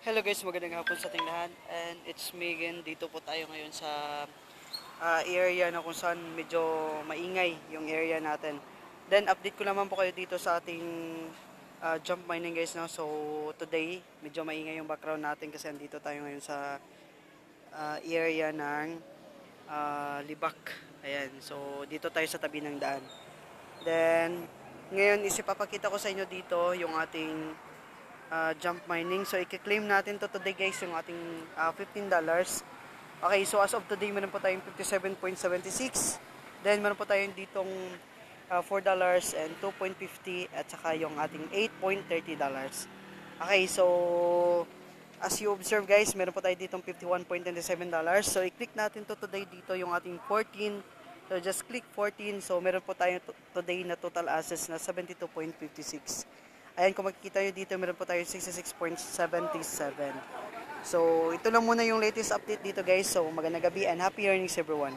Hello guys, magandang hapon sa ating lahat. And it's me again. Dito po tayo ngayon sa area na kung saan medyo maingay yung area natin. Then update ko naman po kayo dito sa ating jump mining guys. No? So today, medyo maingay yung background natin kasi andito tayo ngayon sa area ng Libak. Ayan, so dito tayo sa tabi ng daan. Then ngayon isipapakita ko sa inyo dito yung ating jump mining. So, i-claim natin to today guys, yung ating $15. Okay, so as of today, meron po tayong 57.76. Then, meron po tayong ditong $4 and 2.50 at saka yung ating $8.30. Okay, so as you observe guys, meron po tayo ditong $51.27. So, i-click natin to today dito yung ating 14. So, just click 14. So, meron po tayo today na total assets na 72.56. Ayan, kung makikita nyo dito, meron po tayo 66.77. So, ito lang muna yung latest update dito guys. So, magandang gabi and happy earnings everyone.